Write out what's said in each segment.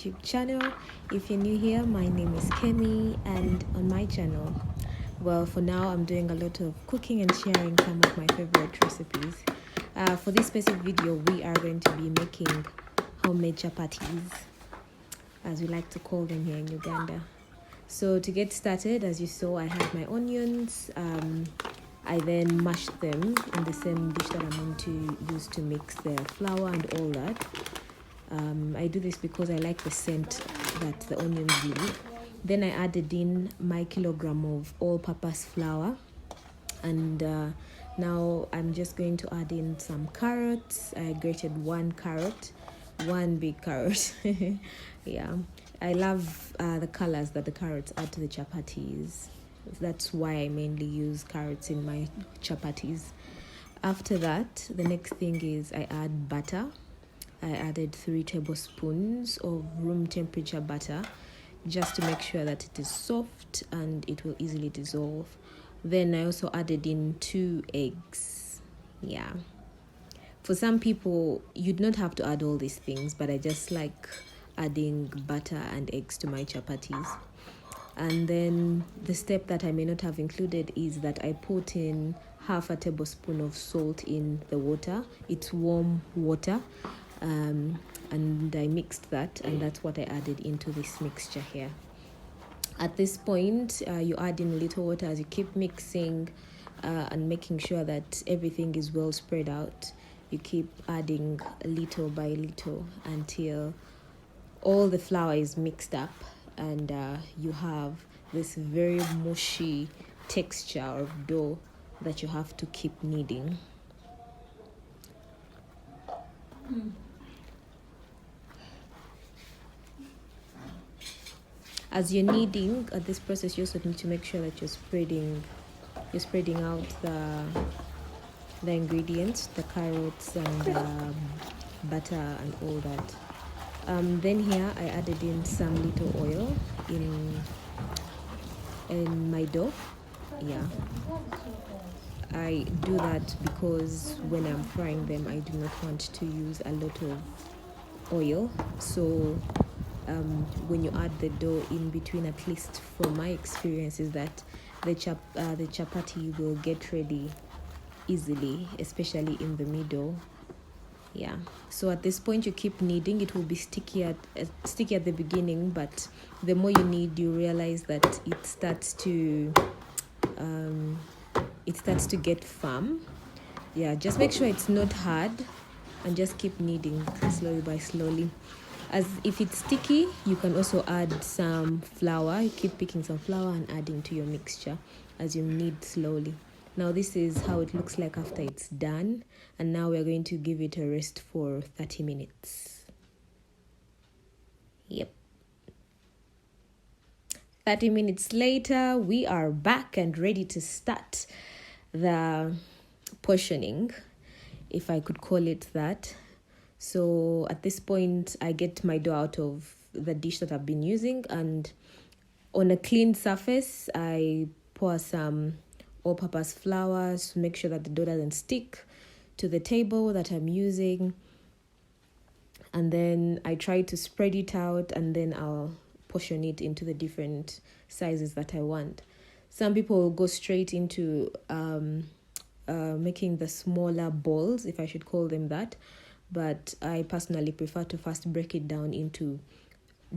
YouTube channel. If you're new here, my name is Kemi, and on my channel, well, for now I'm doing a lot of cooking and sharing some of my favorite recipes. For this specific video, we are going to be making homemade chapatis, as we like to call them here in Uganda. So to get started, as you saw, I had my onions. I then mashed them in the same dish that I'm going to use to mix the flour and all that. I do this because I like the scent that the onions leave. Then I added in my kilogram of all-purpose flour, and now I'm just going to add in some carrots. I grated one carrot, one big carrot. Yeah, I love the colors that the carrots add to the chapatis. That's why I mainly use carrots in my chapatis. After that, the next thing is I add butter. I added 3 tablespoons of room temperature butter, just to make sure that it is soft and it will easily dissolve. Then I also added in 2 eggs. Yeah. For some people, you'd not have to add all these things, but I just like adding butter and eggs to my chapatis. And then the step that I may not have included is that I put in half a tablespoon of salt in the water. It's warm water. And I mixed that, and that's what I added into this mixture here. At this point, you add in a little water as you keep mixing and making sure that everything is well spread out. You keep adding little by little until all the flour is mixed up, and you have this very mushy texture of dough that you have to keep kneading. As you're kneading at this process, you also need to make sure that you're spreading out the ingredients, the carrots and butter and all that. Then here I added in some little oil in my dough. Yeah, I do that because when I'm frying them, I do not want to use a lot of oil. So when you add the dough in between, at least from my experience, is that the chapati will get ready easily, especially in the middle. Yeah, so at this point you keep kneading. It will be sticky at the beginning, but the more you knead, you realize that it starts to get firm. Yeah, just make sure it's not hard and just keep kneading slowly by slowly. As if it's sticky, you can also add some flour. You keep picking some flour and adding to your mixture as you knead slowly. Now this is how it looks like after it's done, and now we're going to give it a rest for 30 minutes. Yep. 30 minutes later, we are back and ready to start the portioning, if I could call it that. So at this point, I get my dough out of the dish that I've been using, and on a clean surface, I pour some all-purpose flour to make sure that the dough doesn't stick to the table that I'm using. And then I try to spread it out, and then I'll portion it into the different sizes that I want. Some people will go straight into making the smaller balls, if I should call them that. But I personally prefer to first break it down into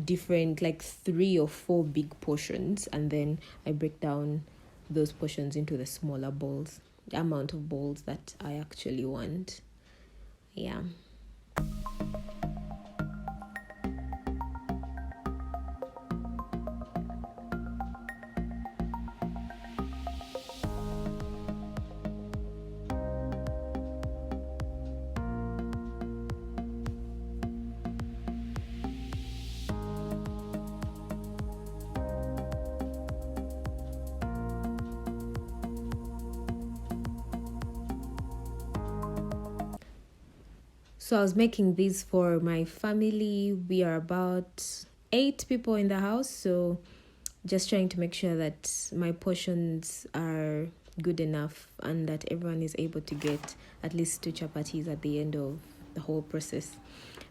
different, like 3 or 4 big portions, and then I break down those portions into the smaller balls, the amount of balls that I actually want. Yeah. So I was making these for my family. We are about 8 people in the house, so just trying to make sure that my portions are good enough and that everyone is able to get at least 2 chapatis at the end of the whole process.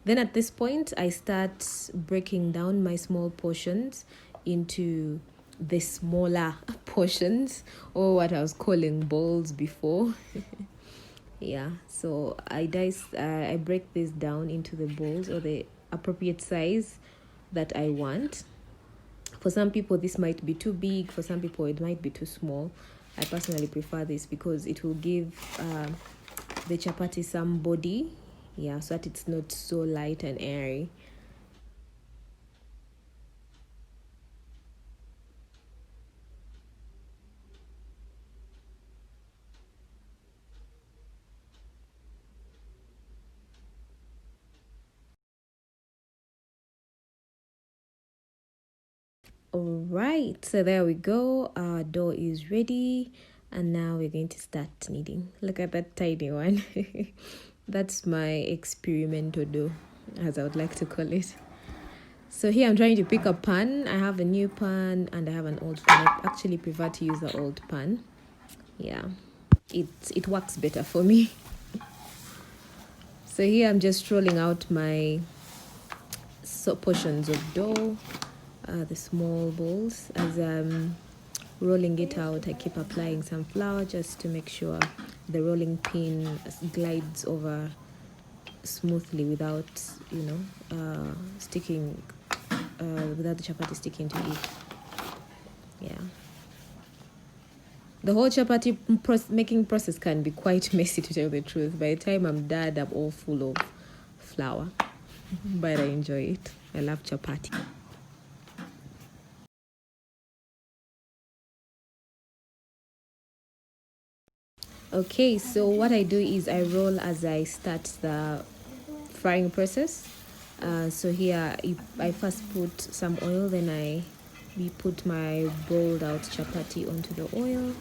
Then at this point, I start breaking down my small portions into the smaller portions, or what I was calling balls before. Yeah, so I break this down into the balls or the appropriate size that I want. For some people, this might be too big. For some people, it might be too small. I personally prefer this because it will give the chapati some body, yeah, so that it's not so light and airy. All right, so there we go. Our dough is ready, and now we're going to start kneading. Look at that tiny one. That's my experimental dough, as I would like to call it. So here I'm trying to pick a pan. I have a new pan and I have an old pan. I actually prefer to use the old pan. Yeah, it works better for me. So here I'm just rolling out my portions of dough, the small balls. As I'm rolling it out, I keep applying some flour just to make sure the rolling pin glides over smoothly without, sticking, without the chapati sticking to it. Yeah. The whole chapati making process can be quite messy, to tell the truth. By the time I'm done, I'm all full of flour. But I enjoy it. I love chapati. Okay, so what I do is I roll as I start the frying process. So here I first put some oil, then we put my rolled out chapati onto the oil,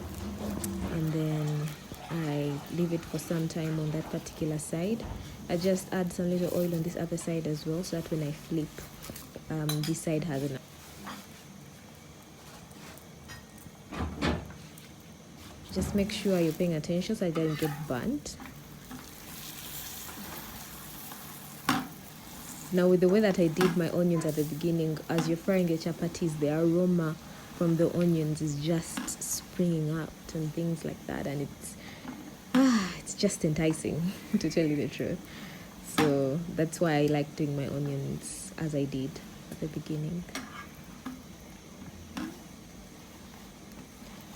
and then I leave it for some time on that particular side. I just add some little oil on this other side as well, so that when I flip, this side has enough. Just make sure you're paying attention so it doesn't get burnt. Now, with the way that I did my onions at the beginning, as you're frying your chapatis, the aroma from the onions is just springing out and things like that, and it's just enticing, to tell you the truth. So that's why I like doing my onions as I did at the beginning.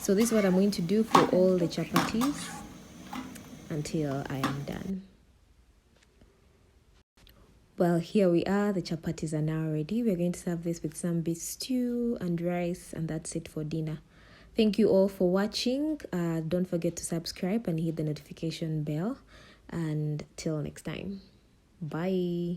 So this is what I'm going to do for all the chapatis until I am done. Well, here we are. The chapatis are now ready. We're going to serve this with some beef stew and rice, and that's it for dinner. Thank you all for watching. Don't forget to subscribe and hit the notification bell. And till next time, bye.